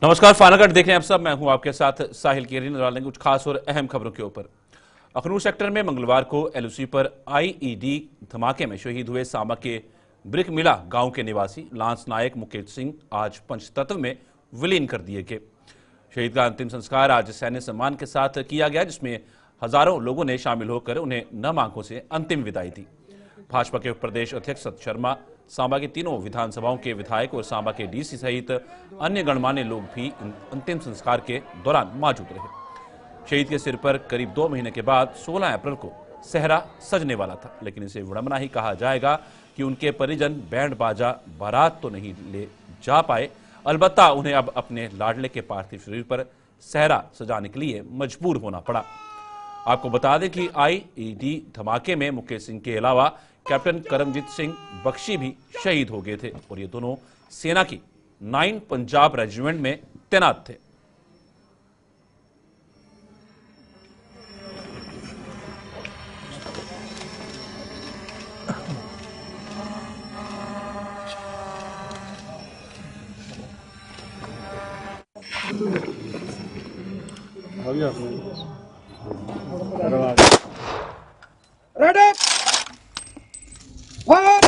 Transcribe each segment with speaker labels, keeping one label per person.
Speaker 1: नमस्कार, फानागढ़ देख रहे हैं आप सब। मैं हूं आपके साथ साहिल केरी। नजर डालेंगे कुछ खास और अहम खबरों के ऊपर। अखनूर सेक्टर में मंगलवार को एलओसी पर आईईडी धमाके में शहीद हुए सांबा के ब्रिकमिला गांव के निवासी लांस नायक मुकेश सिंह आज पंचतत्व में विलीन कर दिए गए। शहीद का अंतिम संस्कार आज सैन्य सम्मान के साथ किया गया, जिसमें हजारों लोगों ने शामिल होकर उन्हें नम आंखों से अंतिम विदाई दी। भाजपा के प्रदेश अध्यक्ष सत शर्मा, सांबा की तीनों विधानसभाओं के विधायक और सांबा के डीसी सहित अन्य गणमान्य लोग भी अंतिम संस्कार के दौरान मौजूद रहे। शहीद के सिर पर करीब 2 महीने के बाद 16 अप्रैल को सेहरा सजने वाला था, लेकिन इसे विडंबना ही कहा जाएगा कि उनके परिजन बैंड बाजा बारात तो नहीं ले जा पाए, अलबत्ता उन्हें अब अपने लाडले के पार्थिव शरीर पर सेहरा सजाने के लिए मजबूर होना पड़ा। आपको बता दें कि आईईडी धमाके में मुकेश सिंह के अलावा कैप्टन करमजीत सिंह बख्शी भी शहीद हो गए थे और ये दोनों सेना की 9 पंजाब रेजिमेंट में तैनात थे।
Speaker 2: Ready fire.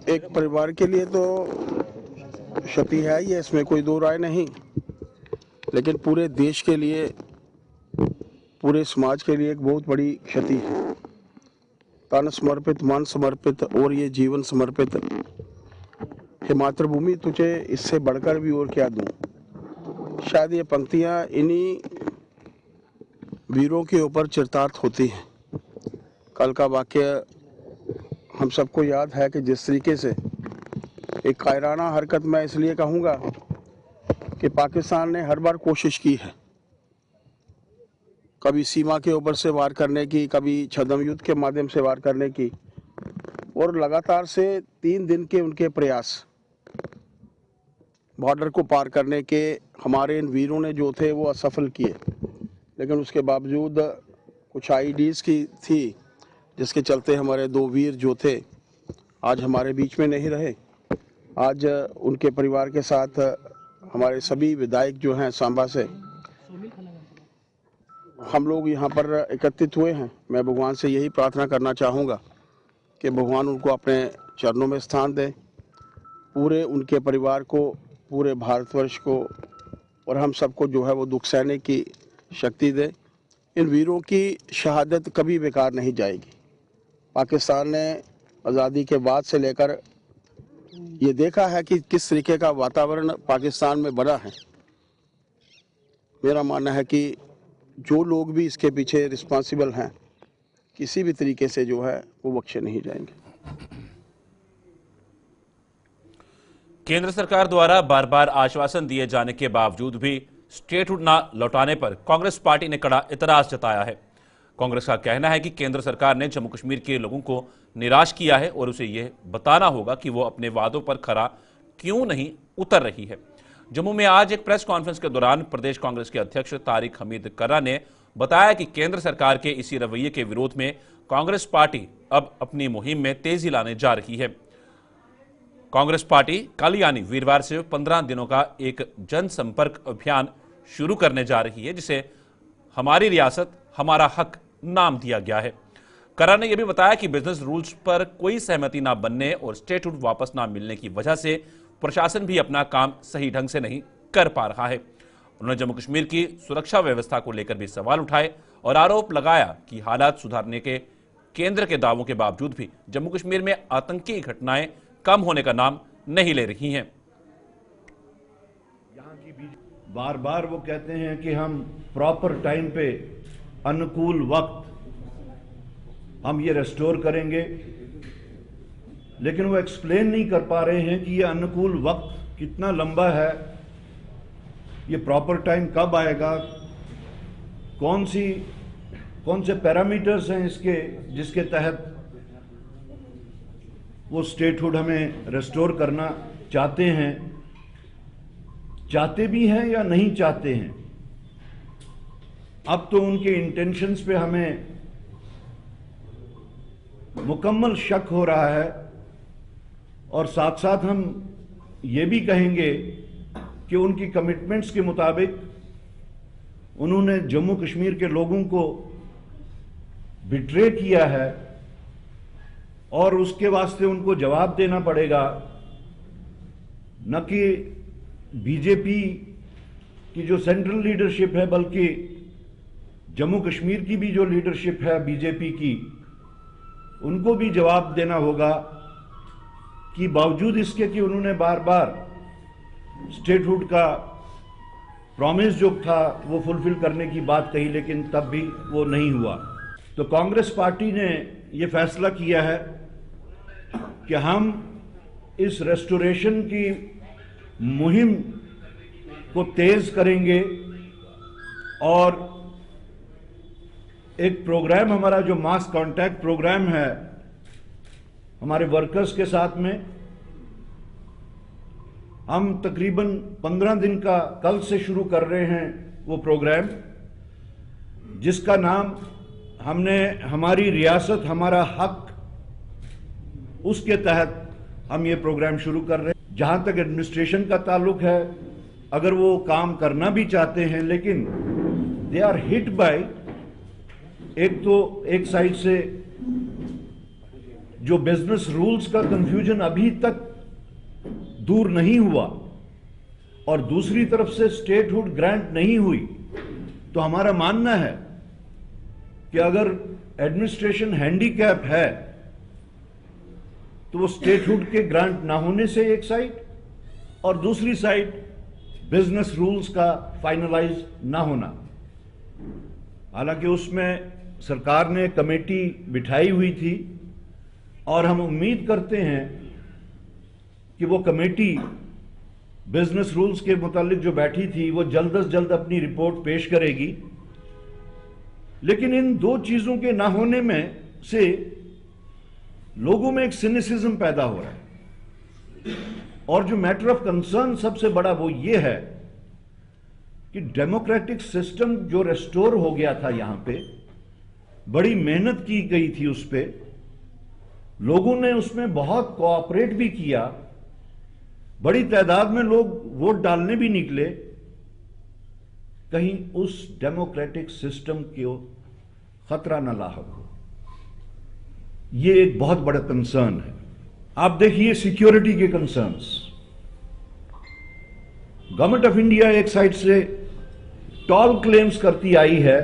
Speaker 3: एक परिवार के लिए तो क्षति है ही है, इसमें कोई दो राय नहीं, लेकिन पूरे देश के लिए, पूरे समाज के लिए एक बहुत बड़ी क्षति है। तन समर्पित, मन समर्पित और ये जीवन समर्पित, हे मातृभूमि तुझे इससे बढ़कर भी और क्या दूं। शायद ये पंक्तियां इन्हीं वीरों के ऊपर चरितार्थ होती हैं। कल का वाक्य हम सबको याद है कि जिस तरीके से एक कायराना हरकत, मैं इसलिए कहूँगा कि पाकिस्तान ने हर बार कोशिश की है, कभी सीमा के ऊपर से वार करने की, कभी छद्म युद्ध के माध्यम से वार करने की, और लगातार से 3 दिन के उनके प्रयास बॉर्डर को पार करने के हमारे इन वीरों ने जो थे वो असफल किए। लेकिन उसके बावजूद कुछ आईडीज की थी जिसके चलते हमारे 2 वीर जो थे आज हमारे बीच में नहीं रहे। आज उनके परिवार के साथ हमारे सभी विधायक जो हैं सांबा से, हम लोग यहाँ पर एकत्रित हुए हैं। मैं भगवान से यही प्रार्थना करना चाहूँगा कि भगवान उनको अपने चरणों में स्थान दे, पूरे उनके परिवार को, पूरे भारतवर्ष को और हम सबको जो है वो दुख सहने की शक्ति दे। इन वीरों की शहादत कभी बेकार नहीं जाएगी। पाकिस्तान ने आज़ादी के बाद से लेकर ये देखा है कि किस तरीके का वातावरण पाकिस्तान में बना है। मेरा मानना है कि जो लोग भी इसके पीछे रिस्पॉन्सिबल हैं, किसी भी तरीके से जो है वो बख्शे नहीं जाएंगे।
Speaker 1: केंद्र सरकार द्वारा बार बार आश्वासन दिए जाने के बावजूद भी स्टेटहुड न लौटाने पर कांग्रेस पार्टी ने कड़ा इतराज जताया है। कांग्रेस का कहना है कि केंद्र सरकार ने जम्मू कश्मीर के लोगों को निराश किया है और उसे यह बताना होगा कि वो अपने वादों पर खरा क्यों नहीं उतर रही है। जम्मू में आज एक प्रेस कॉन्फ्रेंस के दौरान प्रदेश कांग्रेस के अध्यक्ष तारिक हमीद कर्रा ने बताया कि केंद्र सरकार के इसी रवैये के विरोध में कांग्रेस पार्टी अब अपनी मुहिम में तेजी लाने जा रही है। कांग्रेस पार्टी कल यानी वीरवार से 15 दिनों का एक जनसंपर्क अभियान शुरू करने जा रही है, जिसे हमारी रियासत हमारा हक नाम दिया गया है। कर्रा ने यह भी बताया कि बिजनेस रूल्स पर कोई सहमति ना बनने और स्टेटहुड वापस ना मिलने की वजह से प्रशासन भी अपना काम सही ढंग से नहीं कर पा रहा है। उन्होंने जम्मू कश्मीर की सुरक्षा व्यवस्था को लेकर भी सवाल उठाए और आरोप लगाया कि हालात सुधारने के केंद्र के दावों के बावजूद भी जम्मू कश्मीर में आतंकी घटनाएं कम होने का नाम नहीं ले रही हैं।
Speaker 4: बार बार वो कहते हैं कि हम प्रॉपर टाइम पे, अनुकूल वक्त हम ये रेस्टोर करेंगे, लेकिन वो एक्सप्लेन नहीं कर पा रहे हैं कि ये अनुकूल वक्त कितना लंबा है, ये प्रॉपर टाइम कब आएगा, कौन से पैरामीटर्स हैं इसके जिसके तहत वो स्टेटहुड हमें रेस्टोर करना चाहते भी हैं या नहीं चाहते हैं। अब तो उनके इंटेंशंस पे हमें मुकम्मल शक हो रहा है। और साथ साथ हम ये भी कहेंगे कि उनकी कमिटमेंट्स के मुताबिक उन्होंने जम्मू कश्मीर के लोगों को बिट्रे किया है और उसके वास्ते उनको जवाब देना पड़ेगा, न कि बीजेपी की जो सेंट्रल लीडरशिप है बल्कि जम्मू कश्मीर की भी जो लीडरशिप है बीजेपी की, उनको भी जवाब देना होगा कि बावजूद इसके कि उन्होंने बार बार स्टेटहुड का प्रॉमिस जो था वो फुलफिल करने की बात कही, लेकिन तब भी वो नहीं हुआ। तो कांग्रेस पार्टी ने ये फैसला किया है कि हम इस रेस्टोरेशन की मुहिम को तेज करेंगे और एक प्रोग्राम, हमारा जो मास कांटेक्ट प्रोग्राम है हमारे वर्कर्स के साथ में, हम तकरीबन 15 दिन का कल से शुरू कर रहे हैं वो प्रोग्राम, जिसका नाम हमने हमारी रियासत हमारा हक, उसके तहत हम ये प्रोग्राम शुरू कर रहे हैं। जहां तक एडमिनिस्ट्रेशन का ताल्लुक है, अगर वो काम करना भी चाहते हैं लेकिन दे आर हिट बाय, एक तो एक साइड से जो बिजनेस रूल्स का कंफ्यूजन अभी तक दूर नहीं हुआ और दूसरी तरफ से स्टेटहुड ग्रांट नहीं हुई, तो हमारा मानना है कि अगर एडमिनिस्ट्रेशन हैंडीकैप है तो वो स्टेटहुड के ग्रांट ना होने से एक साइड, और दूसरी साइड बिजनेस रूल्स का फाइनलाइज ना होना। हालांकि उसमें सरकार ने कमेटी बिठाई हुई थी और हम उम्मीद करते हैं कि वो कमेटी बिजनेस रूल्स के मुतालिक जो बैठी थी वो जल्द से जल्द अपनी रिपोर्ट पेश करेगी। लेकिन इन दो चीजों के ना होने में से लोगों में एक सिनिसिज्म पैदा हो रहा है, और जो मैटर ऑफ कंसर्न सबसे बड़ा वो ये है कि डेमोक्रेटिक सिस्टम जो रेस्टोर हो गया था, यहां पे बड़ी मेहनत की गई थी, उस पे लोगों ने उसमें बहुत कोऑपरेट भी किया, बड़ी तादाद में लोग वोट डालने भी निकले, कहीं उस डेमोक्रेटिक सिस्टम को खतरा न लाहक हो, ये एक बहुत बड़ा कंसर्न है। आप देखिए सिक्योरिटी के कंसर्न्स, गवर्नमेंट ऑफ इंडिया एक साइड से टॉल क्लेम्स करती आई है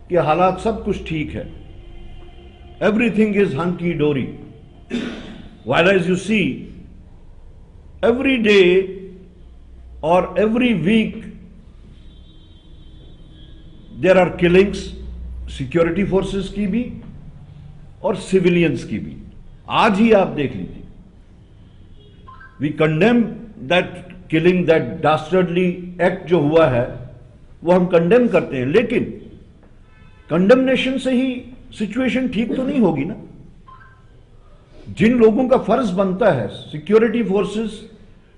Speaker 4: कि हालात सब कुछ ठीक है, everything is hunky dory, while as you see every day or every week there are killings, security forces की भी और सिविलियंस की भी। आज ही आप देख लीजिए, we condemn that killing, that dastardly act जो हुआ है वो हम कंडेम करते हैं, लेकिन कंडेमनेशन से ही सिचुएशन ठीक तो नहीं होगी ना। जिन लोगों का फर्ज बनता है, सिक्योरिटी फोर्सेस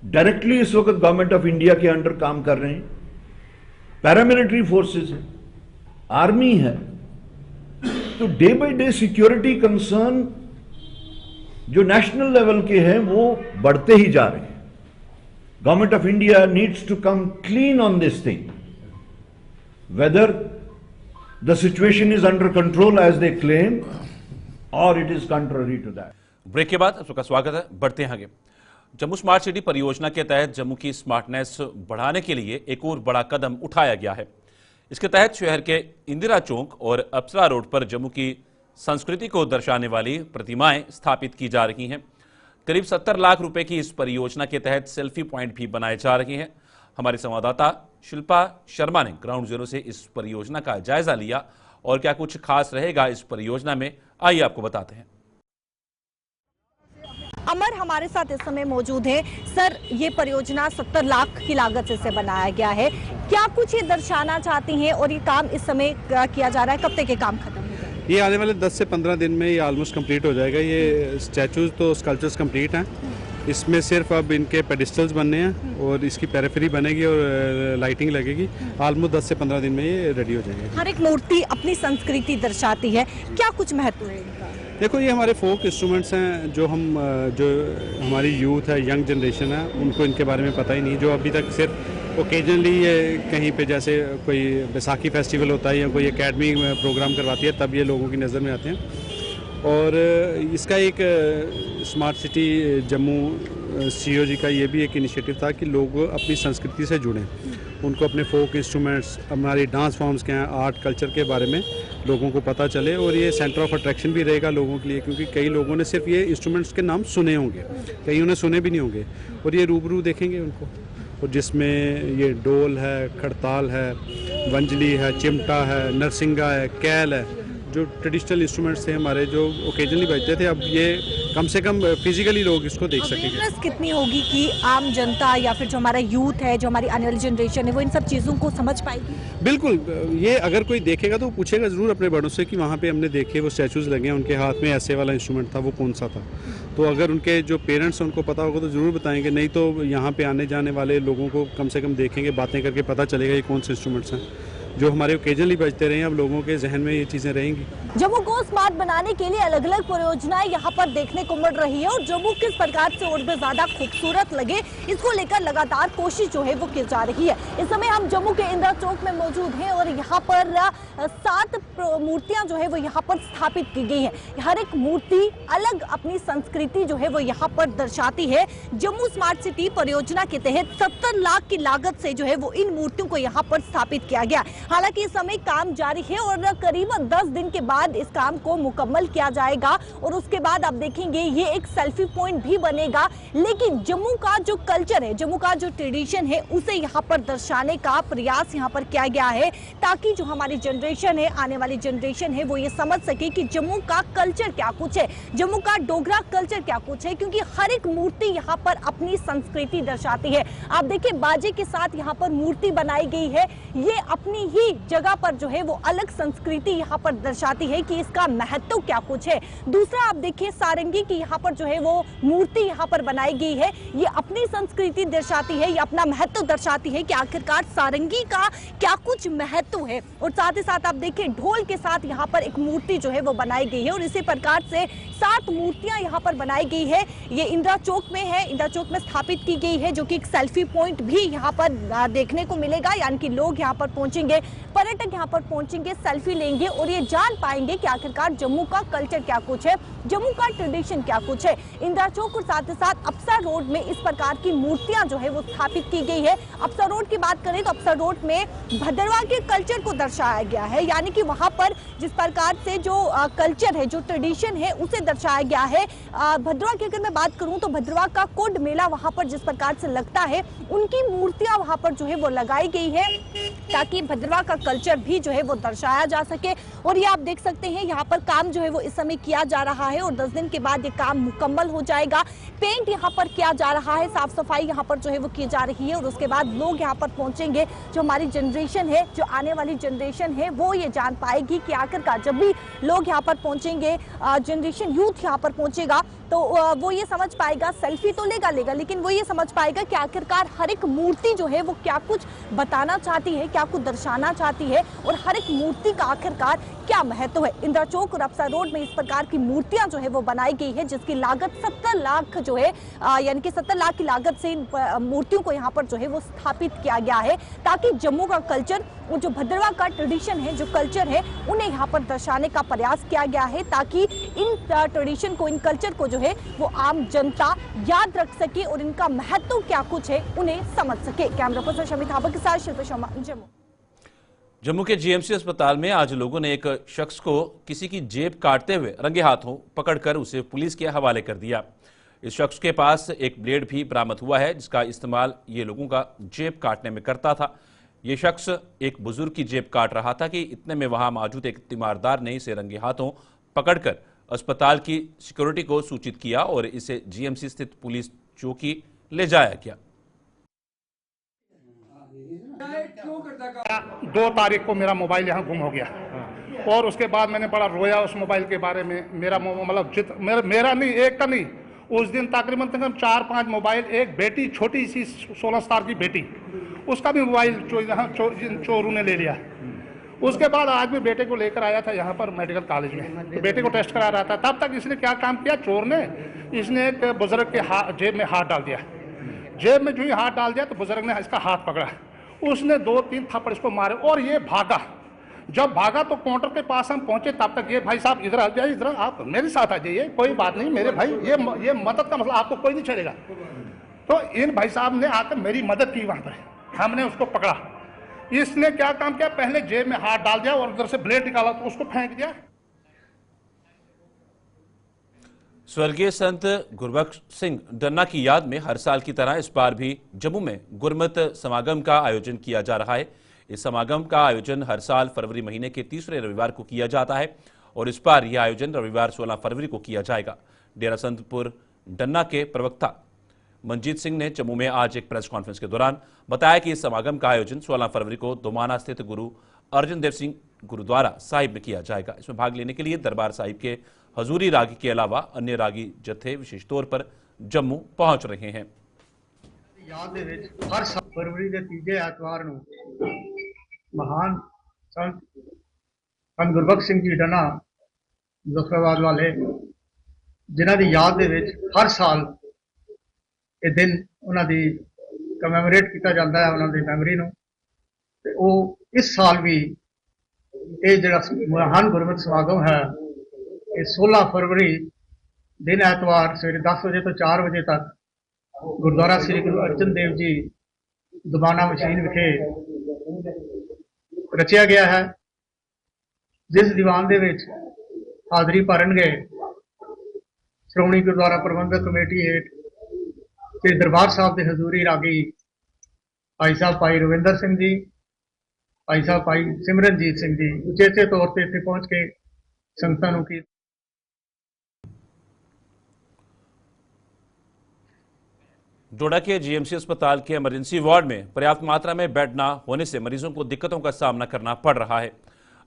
Speaker 4: डायरेक्टली इस वक्त गवर्नमेंट ऑफ इंडिया के अंडर काम कर रहे हैं, पैरामिलिट्री फोर्सेस है, आर्मी है, तो day by day security concern जो नेशनल लेवल के हैं वो बढ़ते ही जा रहे हैं। Government of India needs to come clean on this thing, whether the situation is under control as they claim or it is contrary to that.
Speaker 1: Break के बाद आपका स्वागत है। बढ़ते हैं आगे। जम्मू स्मार्ट सिटी परियोजना के तहत जम्मू की स्मार्टनेस बढ़ाने के लिए एक और बड़ा कदम उठाया गया है। इसके तहत शहर के इंदिरा चौक और अप्सरा रोड पर जम्मू की संस्कृति को दर्शाने वाली प्रतिमाएं स्थापित की जा रही हैं। करीब 70 लाख रुपए की इस परियोजना के तहत सेल्फी पॉइंट भी बनाए जा रहे हैं। हमारे संवाददाता शिल्पा शर्मा ने ग्राउंड जीरो से इस परियोजना का जायजा लिया और क्या कुछ खास रहेगा इस परियोजना में, आइए आपको बताते हैं।
Speaker 5: अमर हमारे साथ इस समय मौजूद है। सर, ये परियोजना 70 लाख की लागत से इसे बनाया गया है, क्या कुछ ये दर्शाना चाहती हैं और ये काम इस समय किया जा रहा है, कब तक ये काम खत्म होगा?
Speaker 6: ये आने वाले 10 से 15 दिन में ये ऑलमोस्ट कंप्लीट हो जाएगा। ये स्टैचूज तो स्कल्पचर्स कंप्लीट हैं इसमें सिर्फ अब इनके पेडिस्टल्स बनने हैं और इसकी पेरिफेरी बनेगी और लाइटिंग लगेगी। ऑलमोस्ट 10 से 15 दिन में ये रेडी हो जाएंगे।
Speaker 5: हर एक मूर्ति अपनी संस्कृति दर्शाती है, क्या कुछ महत्व है इनका?
Speaker 6: देखो, ये हमारे फोक इंस्ट्रूमेंट्स हैं जो हमारी यूथ है, यंग जनरेशन है, उनको इनके बारे में पता ही नहीं। जो अभी तक सिर्फ ओकेजनली ये कहीं पे जैसे कोई बैसाखी फेस्टिवल होता है या कोई एकेडमी प्रोग्राम करवाती है तब ये लोगों की नज़र में आते हैं। और इसका एक स्मार्ट सिटी जम्मू सीओजी का ये भी एक इनिशिएटिव था कि लोग अपनी संस्कृति से जुड़ें, उनको अपने फोक इंस्ट्रूमेंट्स, हमारी डांस फॉर्म्स क्या हैं, आर्ट कल्चर के बारे में लोगों को पता चले। और ये सेंटर ऑफ अट्रैक्शन भी रहेगा लोगों के लिए, क्योंकि कई लोगों ने सिर्फ ये इंस्ट्रूमेंट्स के नाम सुने होंगे, कई उन्हें सुने भी नहीं होंगे, और ये रूबरू देखेंगे उनको। और जिसमें ये डोल है, खड़ताल है, वंजली है, चिमटा है, नरसिंगा है, कैल है, जो ट्रेडिशनल इंस्ट्रूमेंट्स थे हमारे जो ओकेजनली बजते थे, अब ये कम से कम फिजिकली लोग इसको देख सकेंगे।
Speaker 5: अवेयरनेस कितनी होगी कि आम जनता या फिर जो हमारा यूथ है, जो हमारी आने वाली जनरेशन है, वो इन सब चीज़ों को समझ पाएगी?
Speaker 6: बिल्कुल, ये अगर कोई देखेगा तो वो पूछेगा ज़रूर अपने बड़ों से कि वहाँ पे हमने देखे वो स्टैचूज़ लगे हैं, उनके हाथ में ऐसे वाला इंस्ट्रूमेंट था, वो कौन सा था। तो अगर उनके जो पेरेंट्स हैं उनको पता होगा तो ज़रूर बताएंगे, नहीं तो यहाँ पे आने जाने वाले लोगों को कम से कम देखेंगे, बातें करके पता चलेगा ये कौन से इंस्ट्रूमेंट्स हैं जो हमारे ओकेजनली बजते रहे। अब लोगों के जहन में ये चीज़ें रहेंगी।
Speaker 5: जम्मू को स्मार्ट बनाने के लिए अलग अलग परियोजनाएं यहाँ पर देखने को मिल रही है और जम्मू किस प्रकार से और भी ज्यादा खूबसूरत लगे, इसको लेकर लगातार कोशिश जो है वो की जा रही है। इस समय हम जम्मू के इंदिरा चौक में मौजूद हैं और यहाँ पर 7 मूर्तियां जो है वो यहाँ पर स्थापित की गई है। हर एक मूर्ति अलग अपनी संस्कृति जो है वो यहाँ पर दर्शाती है। जम्मू स्मार्ट सिटी परियोजना के तहत 70 लाख की लागत से जो है वो इन मूर्तियों को यहाँ पर स्थापित किया गया। हालांकि इस समय काम जारी है और करीबन 10 दिन के बाद इस काम को मुकम्मल किया जाएगा और उसके बाद आप देखेंगे ये एक सेल्फी पॉइंट भी बनेगा। लेकिन जम्मू का जो कल्चर है, जम्मू का जो ट्रेडिशन है, उसे यहाँ पर दर्शाने का प्रयास यहाँ पर किया गया है ताकि जो हमारी जनरेशन है, आने वाली जनरेशन है, वो ये समझ सके कि जम्मू का कल्चर क्या कुछ है, जम्मू का डोगरा कल्चर क्या कुछ है, क्योंकि हर एक मूर्ति यहाँ पर अपनी संस्कृति दर्शाती है। आप देखिए बाजे के साथ यहाँ पर मूर्ति बनाई गई है, ये अपनी ही जगह पर जो है वो अलग संस्कृति यहाँ पर दर्शाती है कि इसका महत्व क्या कुछ है। दूसरा आप देखिए सारंगी की यहाँ पर जो है वो मूर्ति यहाँ पर बनाई गई है, ये अपनी संस्कृति दर्शाती है, ये अपना महत्व दर्शाती है कि आखिरकार सारंगी का क्या कुछ महत्व है। और साथ ही साथ आप देखिए ढोल के साथ यहाँ पर एक मूर्ति जो है वो बनाई गई है और इसी प्रकार से 7 मूर्तियां यहाँ पर बनाई गई है। ये इंदिरा चौक में है, इंदिरा चौक में स्थापित की गई है, जो कि एक सेल्फी पॉइंट भी यहाँ पर देखने को मिलेगा। यानी कि लोग यहाँ पर पहुंचेंगे, पर्यटक यहाँ पर पहुंचेंगे, सेल्फी लेंगे और ये जान पाएंगे कि आखिरकार जम्मू का कल्चर क्या कुछ है, जम्मू का ट्रेडिशन क्या कुछ है। इंदिरा चौक और साथ ही साथ अफसर रोड में इस प्रकार की मूर्तियां जो है वो स्थापित की गई है। अफसर रोड की बात करें तो अफसर रोड में भद्रवाह के कल्चर को दर्शाया गया है, यानी कि वहां पर जिस प्रकार से जो कल्चर है, जो ट्रेडिशन है, उसे दर्शाया गया है। भद्रवाह की अगर मैं बात करूं तो भद्रवाह का कुंड मेला वहां पर जिस प्रकार से लगता है, उनकी मूर्तियां वहां पर जो है वो लगाई गई है ताकि भद्रवाह का कल्चर भी जो है वो दर्शाया जा सके। और ये आप देख सकते हैं यहाँ पर काम जो है वो इस समय किया जा रहा है और 10 दिन के बाद ये काम मुकम्मल हो जाएगा। पेंट यहाँ पर किया जा रहा है, साफ सफाई यहाँ पर जो है वो की जा रही है और उसके बाद लोग यहाँ पर पहुंचेंगे। जो हमारी जनरेशन है, जो आने वाली जनरेशन है, वो ये जान पाएगी कि आखिरकार जब भी लोग यहाँ पर पहुंचेंगे, जनरेशन यूथ यहाँ पर पहुंचेगा, तो वो ये समझ पाएगा, सेल्फी तो लेगा लेकिन वो ये समझ पाएगा कि आखिरकार हर एक मूर्ति जो है वो क्या कुछ बताना चाहती है, क्या कुछ दर्शाना चाहती है और हर एक मूर्ति का आखिरकार क्या महत्व है। इंदिरा चौक और अफसर रोड में इस प्रकार की मूर्तियां जो है वो बनाई गई है, जिसकी लागत 70 लाख जो है, यानी कि 70 लाख की लागत से इन मूर्तियों को यहाँ पर जो है वो स्थापित किया गया है ताकि जम्मू का कल्चर और जो भद्रवाह का ट्रेडिशन है, जो कल्चर है, उन्हें यहाँ पर दर्शाने का प्रयास किया गया है ताकि इन ट्रेडिशन को, इन कल्चर को जो है वो आम जनता याद रख सके और इनका महत्व क्या कुछ है उन्हें समझ सके। कैमरा पर्सन शमित हाबा के साथ शिल्पा शर्मा, जम्मू।
Speaker 1: जम्मू के जीएमसी अस्पताल में आज लोगों ने एक शख्स को किसी की जेब काटते हुए रंगे हाथों पकड़कर उसे पुलिस के हवाले कर दिया। इस शख्स के पास एक ब्लेड भी बरामद हुआ है, जिसका इस्तेमाल ये लोगों का जेब काटने में करता था। ये शख्स एक बुजुर्ग की जेब काट रहा था कि इतने में वहां मौजूद एक तीमारदार ने इसे रंगे हाथों पकड़कर अस्पताल की सिक्योरिटी को सूचित किया और इसे जीएमसी स्थित पुलिस चौकी ले जाया गया।
Speaker 7: 2 तारीख को मेरा मोबाइल यहाँ गुम हो गया और उसके बाद मैंने बड़ा रोया उस मोबाइल के बारे में। मेरा मतलब मेरा नहीं, एक का नहीं, उस दिन तकरीबन 4-5 मोबाइल, एक बेटी छोटी सी 16 साल की बेटी, उसका भी मोबाइल चोरों ने ले लिया। उसके बाद आज भी बेटे को लेकर आया था यहाँ पर मेडिकल कॉलेज में, तो बेटे को टेस्ट करा रहा था। तब तक इसने क्या काम किया, चोर ने इसने एक बुजुर्ग के जेब में हाथ डाल दिया। जेब में जो ही हाथ डाल दिया तो बुजुर्ग ने इसका हाथ पकड़ा, उसने 2-3 थप्पड़ इसको मारे और ये भागा। जब भागा तो काउंटर के पास हम पहुंचे, तब तक ये भाई साहब इधर आ जाइए, इधर आप मेरे साथ आ जाइए, कोई बात नहीं मेरे भाई, ये मदद का मसला, आपको कोई नहीं छेड़ेगा। तो इन भाई साहब ने आकर मेरी मदद की, वहां पर हमने उसको पकड़ा। इसने क्या काम किया, पहले जेब में हाथ डाल दिया और उधर से ब्लेड निकाला तो उसको फेंक दिया।
Speaker 1: स्वर्गीय संत गुरबख्श सिंह डन्ना की याद में हर साल की तरह इस बार भी जम्मू में गुरमत समागम का आयोजन किया जा रहा है। इस समागम का आयोजन हर साल फरवरी महीने के तीसरे रविवार को किया जाता है और इस बार यह आयोजन रविवार 16 फरवरी को किया जाएगा। डेरा संतपुर डन्ना के प्रवक्ता मनजीत सिंह ने जम्मू में आज एक प्रेस कॉन्फ्रेंस के दौरान बताया कि इस समागम का आयोजन 16 फरवरी को दोमाना स्थित गुरु अर्जन देव सिंह गुरुद्वारा साहिब में किया जाएगा। इसमें भाग लेने के लिए दरबार साहिब के हजूरी रागी के अलावा अन्य रागी जत्थे विशेष तौर पर जम्मू पहुंच रहे हैं।
Speaker 8: याद ਦੇ ਵਿੱਚ ਹਰ ਸਾਲ ਫਰਵਰੀ ਦੇ ਤੀਜੇ ਐਤਵਾਰ ਨੂੰ ਮਹਾਨ ਸੰਤ ਗੁਰਬਖਸ਼ ਸਿੰਘ ਜੀ ਡਨਾ ਜ਼ਫਰਾਬਾਦ ਵਾਲੇ, ਜਿਨ੍ਹਾਂ ਦੀ ਯਾਦ ਦੇ ਵਿੱਚ ਹਰ ਸਾਲ ਇਹ ਦਿਨ ਉਹਨਾਂ ਦੀ ਕਮੈਮੋਰੇਟ ਕੀਤਾ ਜਾਂਦਾ ਹੈ, ਉਹਨਾਂ ਦੀ ਮੈਮਰੀ ਨੂੰ। ਤੇ ਉਹ ਇਸ ਸਾਲ ਵੀ ਇਹ ਜਿਹੜਾ ਮਹਾਨ ਗੁਰਮਤਿ ਸਮਾਗਮ ਹੈ, ਇਹ 16 ਫਰਵਰੀ ਦਿਨ ਐਤਵਾਰ ਸਵੇਰੇ 10 ਵਜੇ ਤੋਂ 4 ਵਜੇ ਤੱਕ ਗੁਰਦੁਆਰਾ ਸ੍ਰੀ ਗੁਰੂ ਅਰਜਨ ਦੇਵ ਜੀ ਦੁਬਾਨਾ ਮਸ਼ੀਨ ਵਿਖੇ ਰਚਿਆ ਗਿਆ ਹੈ, ਜਿਸ ਦੀਵਾਨ ਦੇ ਵਿੱਚ ਹਾਜ਼ਰੀ ਭਰਨਗੇ ਸ਼੍ਰੋਮਣੀ ਗੁਰਦੁਆਰਾ ਪ੍ਰਬੰਧਕ ਕਮੇਟੀ ਹੇਠ ਸ੍ਰੀ ਦਰਬਾਰ ਸਾਹਿਬ ਦੇ ਹਜ਼ੂਰੀ ਰਾਗੀ ਭਾਈ ਸਾਹਿਬ ਭਾਈ ਰਵਿੰਦਰ ਸਿੰਘ ਜੀ, ਭਾਈ ਸਾਹਿਬ ਭਾਈ ਸਿਮਰਨਜੀਤ ਸਿੰਘ ਜੀ ਉਚੇਚੇ ਤੌਰ ਤੇ ਇੱਥੇ ਪਹੁੰਚ ਕੇ ਸੰਗਤਾਂ ਨੂੰ ਕੀ
Speaker 1: डोडा के जीएमसी अस्पताल के इमरजेंसी वार्ड में पर्याप्त मात्रा में बेड न होने से मरीजों को दिक्कतों का सामना करना पड़ रहा है।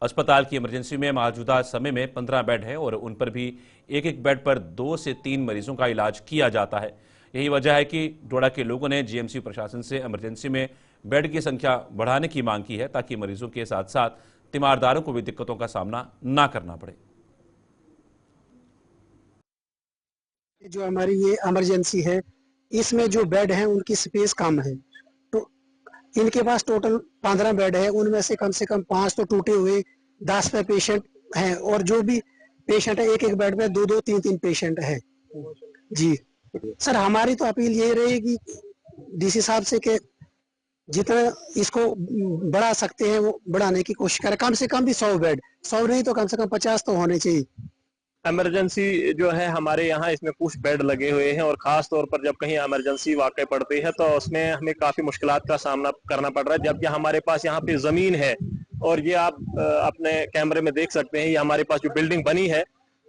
Speaker 1: अस्पताल की इमरजेंसी में मौजूदा समय में 15 बेड हैं और उन पर भी एक बेड पर 2 से 3 मरीजों का इलाज किया जाता है। यही वजह है कि डोडा के लोगों ने जीएमसी प्रशासन से इमरजेंसी में बेड की संख्या बढ़ाने की मांग की है, ताकि मरीजों के साथ साथ तीमारदारों को भी दिक्कतों का सामना न करना पड़े।
Speaker 9: जो हमारी ये इमरजेंसी है, इसमें जो बेड हैं उनकी स्पेस कम है, तो इनके पास टोटल 15 बेड है, उनमें से कम 5 तो टूटे हुए, 10 पे पेशेंट हैं और जो भी पेशेंट है एक बेड में 2-2, 3-3 पेशेंट है। जी सर, हमारी तो अपील ये रहेगी डीसी साहब से कि जितना इसको बढ़ा सकते हैं वो बढ़ाने की कोशिश करें। कम से कम भी 100 बेड, 100 नहीं तो कम से कम 50 तो होने चाहिए।
Speaker 10: इमरजेंसी जो है हमारे यहाँ, इसमें कुछ बेड लगे हुए हैं और ख़ास तौर पर जब कहीं इमरजेंसी वाक़ई पड़ती है तो उसमें हमें काफ़ी मुश्किलात का सामना करना पड़ रहा है। जबकि हमारे पास यहाँ पे ज़मीन है और ये आप अपने कैमरे में देख सकते हैं, ये हमारे पास जो बिल्डिंग बनी है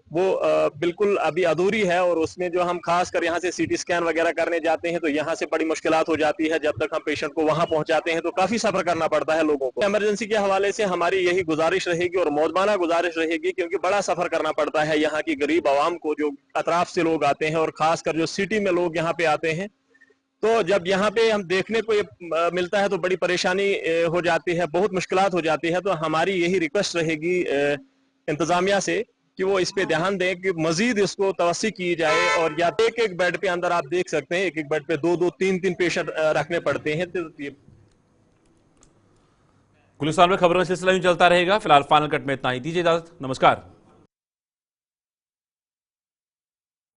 Speaker 10: वो बिल्कुल अभी अधूरी है और उसमें जो हम खास कर यहाँ से सीटी स्कैन वगैरह करने जाते हैं तो यहाँ से बड़ी मुश्किलात हो जाती है। जब तक हम पेशेंट को वहाँ पहुँचाते हैं तो काफ़ी सफ़र करना पड़ता है लोगों को। इमरजेंसी के हवाले से हमारी यही गुजारिश रहेगी और मौजमाना गुजारिश रहेगी, क्योंकि बड़ा सफ़र करना पड़ता है यहाँ की गरीब आवाम को, जो अतराफ से लोग आते हैं और ख़ास कर जो सिटी में लोग यहाँ पे आते हैं। तो जब यहाँ पे हम देखने को ये मिलता है तो बड़ी परेशानी हो जाती है, बहुत मुश्किलात हो जाती है। तो हमारी यही रिक्वेस्ट रहेगी इंतज़ामिया से कि वो इस पे ध्यान दें कि मजीद इसको तवस्सी की जाए और या एक बेड पे अंदर आप देख सकते हैं एक बेड पे 2-2, 3-3 पेशेंट रखने पड़ते हैं।
Speaker 1: गुलिस्तान में खबरों का सिलसिला यूं चलता रहेगा। फिलहाल फाइनल कट में इतना ही, दीजिए इजाजत, नमस्कार।